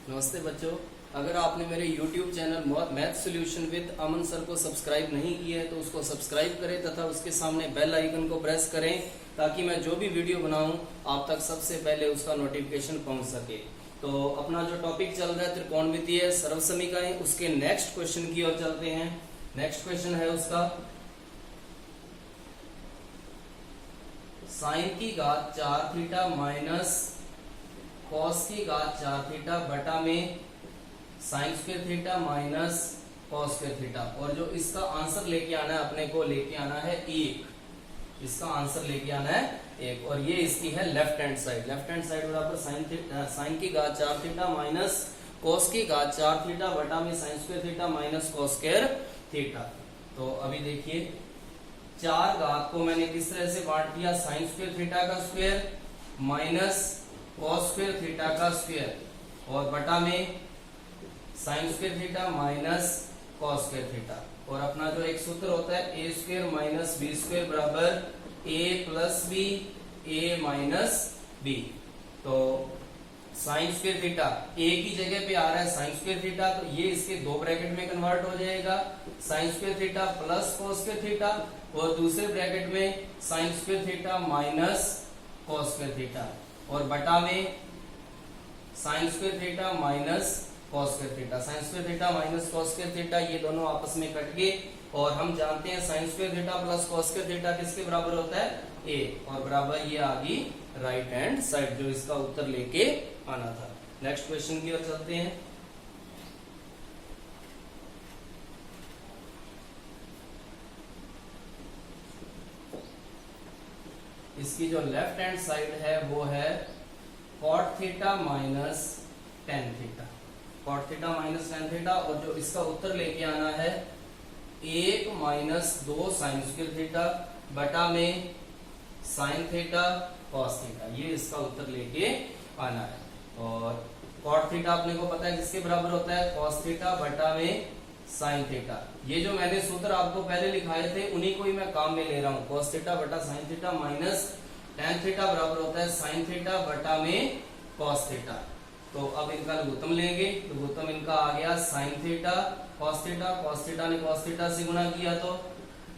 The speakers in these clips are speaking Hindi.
नमस्ते बच्चों। अगर आपने मेरे YouTube channel math solution with Aman sir को सब्सक्राइब नहीं किया है तो उसको सब्सक्राइब करें तथा उसके सामने बेल आइकन को प्रेस करें ताकि मैं जो भी वीडियो बनाऊं आप तक सबसे पहले उसका नोटिफिकेशन पहुंच सके। तो अपना जो टॉपिक चल रहा है त्रिकोणमितीय सर्वसमीकरण, उसके नेक्स्ट क्वेश्चन की ओर चलते हैं। नेक्स्ट क्वेश्चन है उसका साइन की घात 4 थीटा माइनस कॉस की घात 4 थीटा बटा में sign square theta minus cos square theta. और जो इसका आंसर लेके आना है अपने को लेके आना है 1। इसका आंसर लेके आना है 1 और ये इसकी है left hand side. Left hand side बराबर साइन की घात 4 थीटा माइनस कॉस की घात 4 थीटा बटा में sign square theta minus cos square theta. तो अभी देखिए 4 घात को मैंने किस तरह से बांट दिया, साइन स्क्वायर थीटा का square minus cos square theta का स्क्वायर और बटा में sign square theta minus cos square theta. और अपना जो एक सूत्र होता है A square minus B square बराबर ए प्लस बी ए माइनस बी। तो साइन स्क्वायर थीटा ए की जगह पे आ रहा है साइन स्क्वायर थीटा, तो ये इसके दो ब्रैकेट में कन्वर्ट हो जाएगा, sign square theta plus cos square theta और दूसरे ब्रैकेट में sign square theta minus cos square theta और बटा में sign square theta minus cos square theta. Sign square theta minus cos square theta ये दोनों आपस में कट गए और हम जानते हैं sign square theta plus cos square theta किसके बराबर होता है, ए, और बराबर ये आ गई राइट हैंड साइड जो इसका उत्तर लेके आना था। नेक्स्ट क्वेश्चन की ओर चलते हैं। इसकी जो लेफ्ट हैंड साइड है वो है cot theta minus tan theta, cot theta minus ten theta. और जो इसका उत्तर लेके आना है 1 माइनस 2 साइन स्क्वायर थीटा बटा में साइन थीटा कॉस थीटा, ये इसका उत्तर लेके आना है। और cot थीटा अपने को पता है किसके बराबर होता है, cos थीटा बटा में साइन थीटा। ये जो मैंने सूत्र आपको पहले लिखाए थे उन्हीं को ही मैं काम में ले रहा हूँ। cos थीटा बटा sine theta minus tan theta बराबर होता है साइन थीटा बटा में cos थीटा। तो अब इनका लघुत्तम लेंगे, लघुत्तम इनका आ गया sine theta cos theta, cos theta ने cos थीटा से गुणा किया तो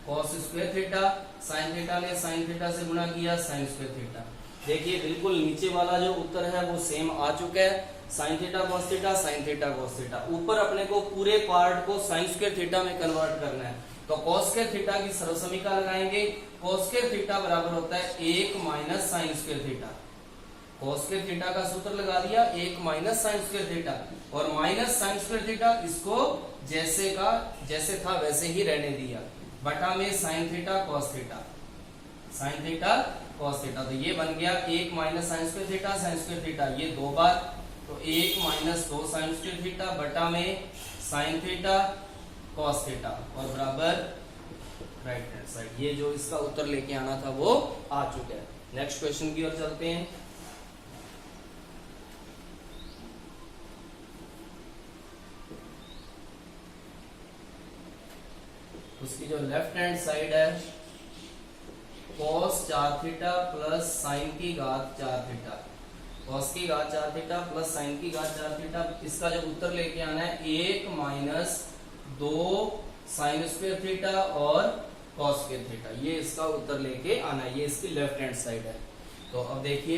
cos square theta, sine theta ने साइन थीटा से गुणा किया साइन स्क्वायर थीटा। देखिए बिल्कुल नीचे वाला जो उत्तर है वो सेम आ चुका है, sine theta cos theta sine theta cos theta. ऊपर अपने को पूरे पार्ट को साइन स्क्वायर थीटा में कन्वर्ट करना है तो cos स्क्वायर थीटा की सर्वसमीकरण लगाएंगे। cos स्क्वायर थीटा बराबर होता है 1 minus sign square theta. cos square theta का सूत्र लगा दिया 1 माइनस साइन स्क्वायर थीटा और माइनस साइन स्क्वायर थीटा इसको जैसे का जैसे था वैसे ही रहने दिया बटा में sine theta cos theta, sine theta cos theta. तो ये बन गया 1 minus sign square theta sine square theta ये दो बार, तो 1 माइनस 2 साइन स्क्वायर थीटा बटा में साइन थीटा cos थीटा और बराबर राइट हैंड साइड। ये जो इसका उत्तर लेके आना था वो आ चुका है। नेक्स्ट क्वेश्चन की ओर चलते हैं। उसकी जो लेफ्ट हैंड साइड है cos 4 थीटा प्लस साइन की घात 4 थीटा, cos की घात 4 थीटा प्लस साइन की घात 4 थीटा। इसका जब उत्तर लेके आना है 1 माइनस 2 साइन स्क्वायर थीटा और cos स्क्वायर थीटा, ये इसका उत्तर लेके आना है। ये इसकी लेफ्ट हैंड साइड है। तो अब देखिए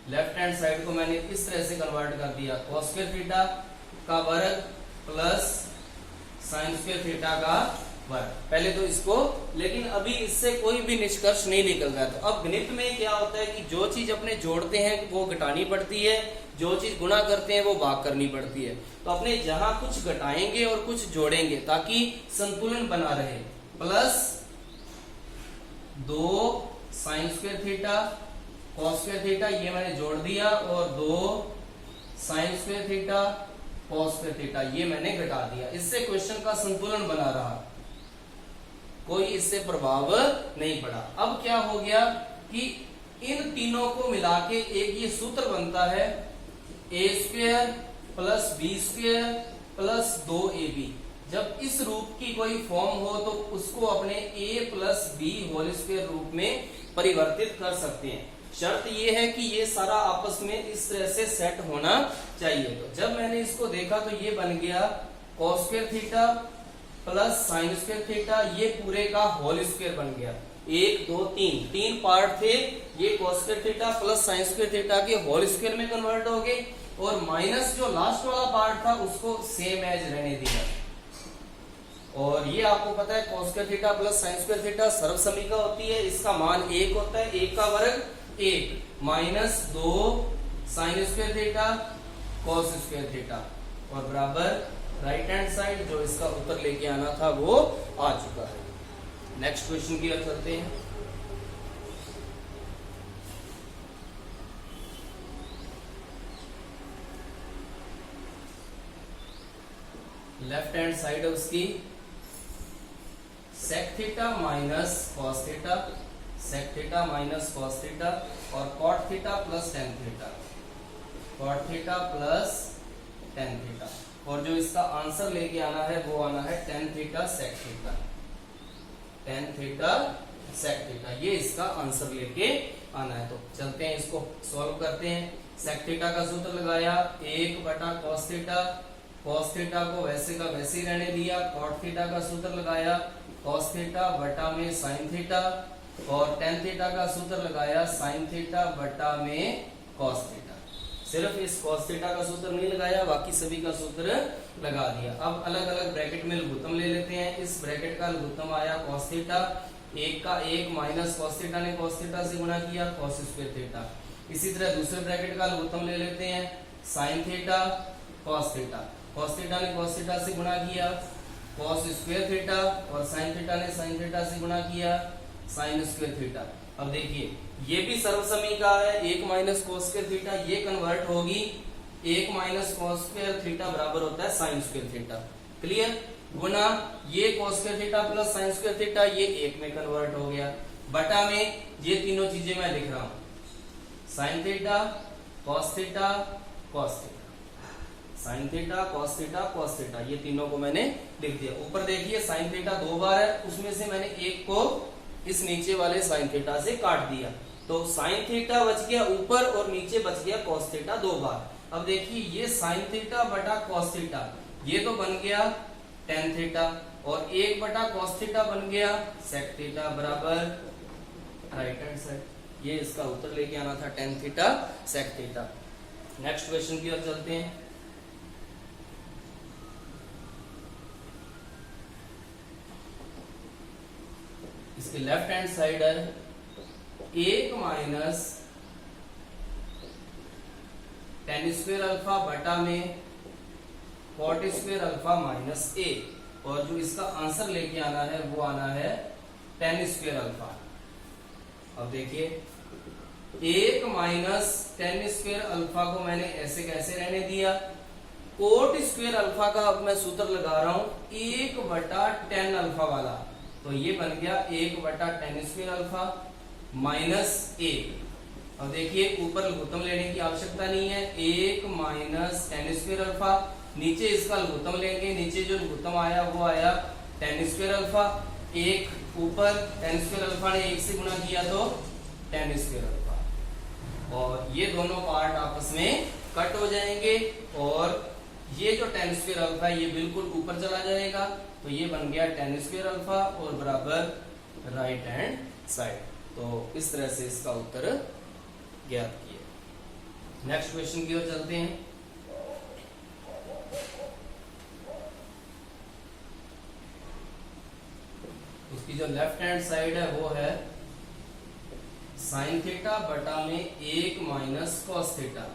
लेफ्ट हैंड साइड को मैंने इस तरह से कन्वर्ट कर दिया, cos स्क्वायर थीटा का वर्ग प्लस साइन स्क्वायर थीटा का वर्ग। पहले तो इसको, लेकिन अभी इससे कोई भी निष्कर्ष नहीं निकल रहा है। तो अब गणित में क्या होता है कि जो चीज अपने जोड़ते हैं वो घटानी पड़ती है, जो चीज गुणा करते हैं वो भाग करनी पड़ती है। तो अपने जहां कुछ घटाएंगे और कुछ जोड़ेंगे ताकि संतुलन बना रहे। Plus 2 sign square theta cos square theta ये मैंने जोड़ दिया और 2 sign square theta cos square theta ये मैंने घटा दिया। इससे क्वेश्चन का संतुलन बना रहा, कोई इससे प्रभाव नहीं पड़ा। अब क्या हो गया कि इन तीनों को मिला के एक ये सूत्र बनता है A square plus B square plus 2ab। जब इस रूप की कोई फॉर्म हो तो उसको अपने a plus B whole square रूप में परिवर्तित कर सकते हैं। शर्त ये है कि ये सारा आपस में इस तरह से सेट होना चाहिए। तो जब मैंने इसको देखा तो ये बन गया cos square theta plus sine square theta, ये पूरे का होल स्क्वायर बन गया। 1 2 3 पार्ट थे, ये cos square theta plus sine square theta के होल स्क्वायर में कन्वर्ट हो गए, और माइनस जो लास्ट वाला पार्ट था उसको सेम एज रहने दिया। और ये आपको पता है cos square theta plus sine square theta सर्वसमीका होती है, इसका मान 1 होता है, 1 का वर्ग 1 minus 2 sign square theta cos square theta, और बराबर राइट हैंड साइड जो इसका उत्तर लेके आना था वो आ चुका है। नेक्स्ट क्वेश्चन की ओर चलते हैं। लेफ्ट हैंड साइड है उसकी sec theta minus cos theta, sec theta minus cos theta, और cot theta plus tan theta, cot theta plus tan theta, और जो इसका आंसर लेके आना है वो आना है tan theta sec theta, tan theta sec theta, ये इसका आंसर लेके आना है। तो चलते हैं इसको सॉल्व करते हैं। sec थीटा का सूत्र लगाया 1 बटा cos थीटा, cos थीटा को वैसे का वैसे ही रहने दिया, cot थीटा का सूत्र लगाया cos थीटा बटा में sin थीटा, और tan थीटा का सूत्र लगाया sin थीटा बटा में cos थीटा। सिर्फ इस cos थीटा का सूत्र नहीं लगाया, बाकी सभी का सूत्र लगा दिया। अब अलग अलग ब्रैकेट में लघुत्तम ले लेते हैं। इस ब्रैकेट का लघुत्तम आया cos थीटा, 1 का 1 माइनस cos थीटा ने cos थीटा से गुणा किया cos स्क्वायर थीटा। इसी तरह दूसरे ब्रैकेट का लघुत्तम ले लेते हैं sin theta cos theta, cos theta ने cos थीटा से गुणा किया cos स्क्वायर थीटा, और sin थीटा ने sin थीटा से गुणा किया sin स्क्वायर थीटा। अब देखिए ये भी सर्वसमीका है, 1 माइनस cos स्क्वायर थीटा, ये कन्वर्ट होगी 1 माइनस cos स्क्वायर थीटा बराबर होता है sin स्क्वायर थीटा। क्लियर? गुना ये cos square theta plus sin square theta, ये 1 में कन्वर्ट हो गया, बटा में ये तीनों चीजें मैं लिख रहा हूं sin theta cos theta cos theta, sin theta cos theta cos theta, ये तीनों को मैंने लिख दिया। ऊपर देखिए sin थीटा 2 बार है, उसमें से मैंने एक को इस नीचे वाले sin थीटा से काट दिया, तो sin थीटा बच गया ऊपर और नीचे बच गया cos थीटा 2 बार। अब देखिए ये sin थीटा बटा cos थीटा, ये तो बन गया tan थीटा, और 1 बटा cos थीटा बन गया sec थीटा बराबर राइट हैंड साइड, ये इसका उत्तर लेके आना था tan theta sec theta. Next question की ओर चलते हैं। इसकी लेफ्ट हैंड साइड है 1 माइनस tan स्क्वायर अल्फा बटा में cot square alpha minus a, और जो इसका आंसर लेके आना है वो आना है tan स्क्वायर अल्फा। अब देखिए 1 माइनस tan स्क्वायर अल्फा को मैंने ऐसे कैसे रहने दिया, cot स्क्वायर अल्फा का अब मैं सूत्र लगा रहा हूं 1 बटा tan अल्फा वाला, तो ये बन गया 1 बटा tan square alpha minus a। अब देखिए ऊपर लघुत्तम लेने की आवश्यकता नहीं है, 1 माइनस tan स्क्वायर अल्फा, नीचे इसका लघुत्तम लेंगे, नीचे जो लघुत्तम आया वो आया tan स्क्वायर अल्फा, 1 ऊपर tan स्क्वायर अल्फा ने 1 से गुणा किया तो tan स्क्वायर अल्फा, और ये दोनों पार्ट आपस में कट हो जाएंगे, और ये जो tan स्क्वायर अल्फा है ये बिल्कुल ऊपर चला जाएगा, तो ये बन गया tan स्क्वायर अल्फा और बराबर राइट हैंड साइड। तो इस तरह से इसका उत्तर ज्ञात किया। नेक्स्ट क्वेश्चन की ओर चलते हैं। उसकी जो लेफ्ट हैंड साइड है वो है साइन थीटा बटा में 1 minus cos theta,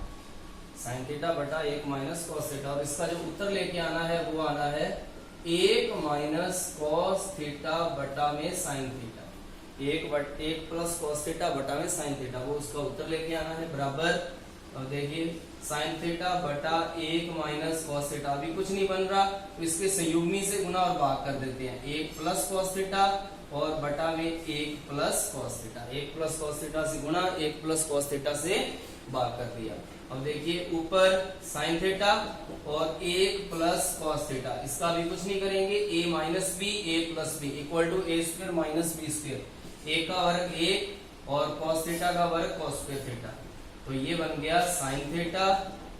sign theta बटा 1 माइनस कॉस थीटा, और इसका जो उत्तर लेके आना है वो आना है 1 माइनस कॉस थीटा बटा में sine theta, 1 plus cos theta बटा में साइन थीटा, वो उसका उत्तर लेके आना है बराबर। और देखिए साइन थीटा बटा 1 माइनस कॉस थीटा, अभी कुछ नहीं बन रहा तो इसके संयुग्मी से गुना और भाग कर देते हैं, 1 प्लस कॉस थीटा और बटा में 1 plus cos theta, 1 plus cos theta से गुना 1 प्लस कॉस थीटा से भाग कर दिया। अब देखिए ऊपर साइन थीटा और 1 प्लस कॉस थीटा, इसका भी कुछ नहीं करेंगे, a minus B A plus B equal to A square minus B square, a का वर्ग 1 और कॉस थीटा का वर्ग कॉस स्क्वायर थीटा। तो ये बन गया sine theta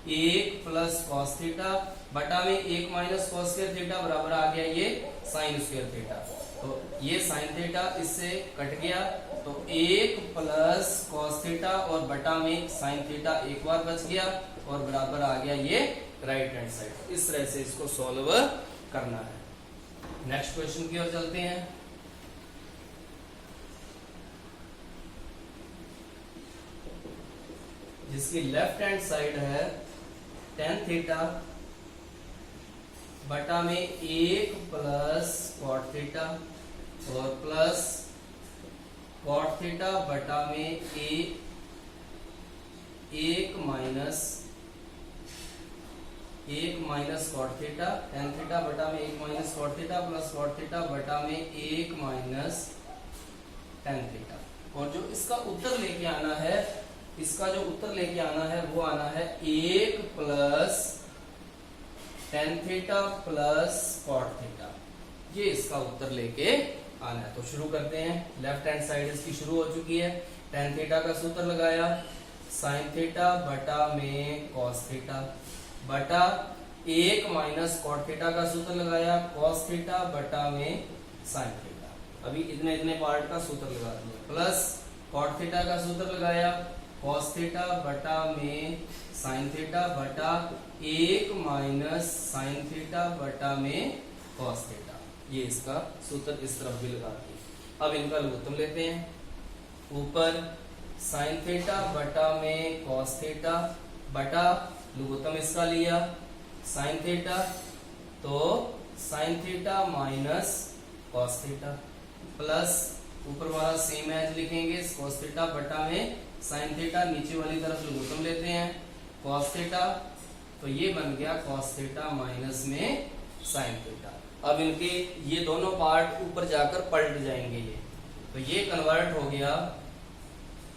1 plus cos theta बटा में 1 माइनस कॉस स्क्वायर थीटा बराबर आ गया ये साइन स्क्वायर थीटा। तो ये साइन थीटा इससे कट गया, तो 1 प्लस कॉस थीटा और बटा में साइन थीटा एक बार बच गया और बराबर आ गया ये राइट हैंड साइड। इस तरह से इसको सॉल्व करना है। नेक्स्ट क्वेश्चन की ओर चलते हैं। जिसकी लेफ्ट हैंड साइड है tan थीटा बटा में 1 प्लस कॉट थीटा और प्लस कॉट थीटा बटा में 1 minus cot theta, tan theta बटा में 1 minus cot theta plus cot theta बटा में 1 माइनस tan थीटा। और जो इसका उत्तर लेके आना है, इसका जो उत्तर लेके आना है वो आना है 1 plus tan theta plus cot theta. ये इसका उत्तर लेके आना है। तो शुरू करते हैं। लेफ्ट हैंड साइड इसकी शुरू हो चुकी है। tan थीटा का सूत्र लगाया sin थीटा बटा में cos थीटा बटा 1 माइनस कॉट थीटा का सूत्र लगाया cos थीटा बटा में sin थीटा। अभी इतने इतने पार्ट का सूत्र लगा दिया। प्लस cot थीटा का सूत्र लगाया cos थीटा बटा में sin थीटा बटा 1 माइनस sin थीटा बटा में cos थीटा। ये इसका सूत्र इस तरफ भी लगा दिया। अब इनका लघुत्तम लेते हैं। ऊपर sin थीटा बटा में cos थीटा बटा लघुत्तम इसका लिया sin थीटा, तो sin theta minus cos theta plus ऊपर वाला सेम एज लिखेंगे cos थीटा बटा में sin थीटा, नीचे वाली तरफ लघुत्तम लेते हैं cos थीटा, तो ये बन गया cos थीटा माइनस में sin थीटा। अब इनके ये दोनों पार्ट ऊपर जाकर पलट जाएंगे ये, तो ये कन्वर्ट हो गया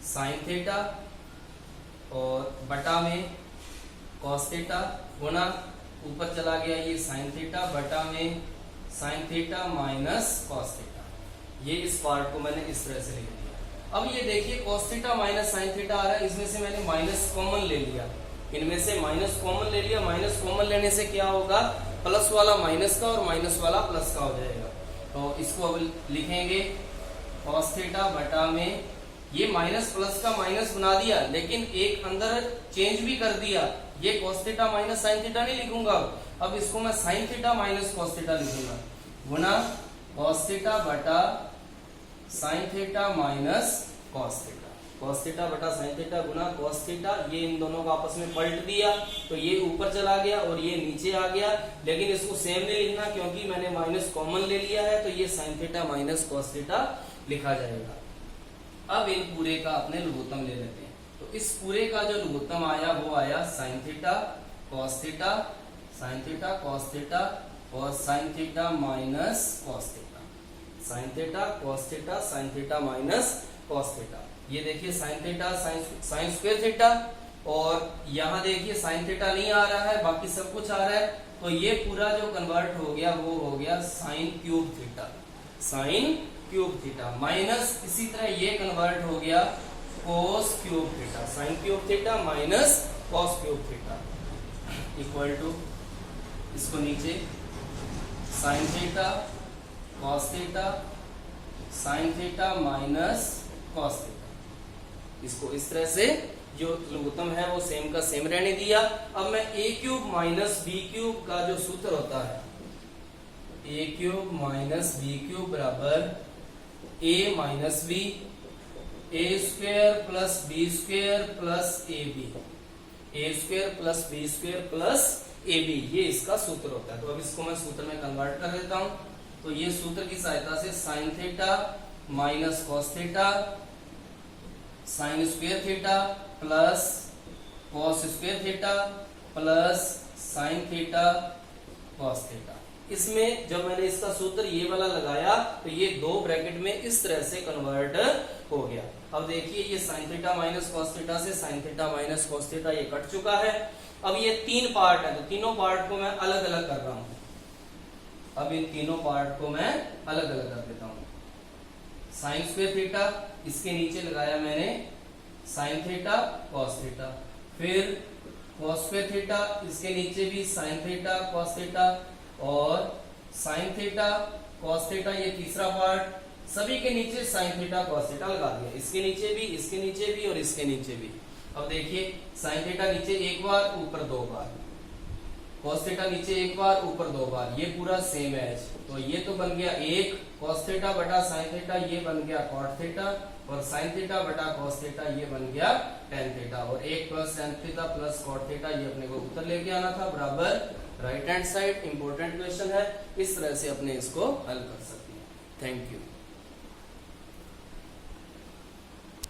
sin थीटा और बटा में cos थीटा गुना ऊपर चला गया ये sin थीटा बटा में sin theta minus cos theta. ये इस पार्ट को मैंने इस तरह से लिख दिया। अब ये देखिए cos theta minus sin theta आ रहा है, इसमें से मैंने माइनस कॉमन ले लिया, इनमें से माइनस कॉमन ले लिया। माइनस कॉमन लेने से क्या होगा, प्लस वाला माइनस का और माइनस वाला प्लस का हो जाएगा। तो इसको अब लिखेंगे cos थीटा बटा में, ये माइनस प्लस का माइनस बना दिया लेकिन एक अंदर चेंज भी कर दिया, ये cos theta minus sin theta नहीं लिखूंगा, अब इसको मैं sin theta minus cos theta लिखूंगा गुना cos थीटा बटा sin theta minus cos theta. cos theta बटा sin थीटा गुना cos थीटा, ये इन दोनों को आपस में पलट दिया तो ये ऊपर चला गया और ये नीचे आ गया, लेकिन इसको सेम नहीं लिखना क्योंकि मैंने माइनस कॉमन ले लिया है, तो ये sin theta minus cos theta लिखा जाएगा। अब इन पूरे का अपने लघुत्तम ले लेते हैं। तो इस पूरे का जो लघुत्तम आया वो आया sin theta cos theta sin theta cos theta और sin theta minus cos theta, sin theta cos theta sin theta minus cos theta. ये देखिए sin theta sin square theta और यहाँ देखिए sin थीटा नहीं आ रहा है, बाकी सब कुछ आ रहा है, तो ये पूरा जो कन्वर्ट हो गया वो हो गया sin cube theta, sin cube theta minus इसी तरह ये कन्वर्ट हो गया cos cube theta, sin cube theta minus cos cube theta equal to इसको नीचे sin theta cos theta sin theta minus cos theta. इसको इस तरह से जो लघुत्तम है वो सेम का सेम रहने दिया। अब मैं a cube minus b cube का जो सूत्र होता है a cube minus b cube बराबर a minus b, a square plus b square plus ab, a square plus b square plus ab, ये इसका सूत्र होता है। तो अब इसको मैं सूत्र में कन्वर्ट कर देता हूं। तो ये सूत्र की सहायता से sin theta minus cos theta sin square theta plus cos square theta plus sin theta cos theta. इसमें जब मैंने इसका सूत्र ये वाला लगाया तो ये दो ब्रैकेट में इस तरह से कन्वर्ट हो गया। अब देखिए ये sin theta minus cos theta से sin theta minus cos theta ये कट चुका है। अब ये तीन पार्ट है तो तीनों पार्ट को मैं अलग अलग कर रहा हूं। अब इन तीनों पार्ट को मैं अलग अलग कर देता हूं। sin स्क्वायर थीटा इसके नीचे लगाया मैंने साइन थीटा कॉस थीटा, फिर कॉस स्क्वायर थीटा, इसके नीचे भी साइन थीटा कॉस थीटा, और साइन थीटा कॉस थीटा, ये तीसरा पार्ट, सभी के नीचे साइन थीटा कॉस थीटा लगा दिया, इसके नीचे भी, इसके नीचे भी और इसके नीचे भी। अब देखिए साइन थीटा नीचे एक बार, ऊपर दो बार, कॉस थीटा नीचे एक बार, ऊपर दो बार, ये पूरा सेम है। तो ये तो बन गया एक कॉस थीटा बटा साइन थीटा, ये बन गया कॉट थीटा, और साइन थीटा बटा कॉस थीटा ये बन गया टेन थीटा, और एक plus tan theta plus cot theta, ये अपने को उत्तर लेके आना था बराबर right hand side. Important question है, इस तरह से अपने इसको हल कर सकते हैं। Thank you.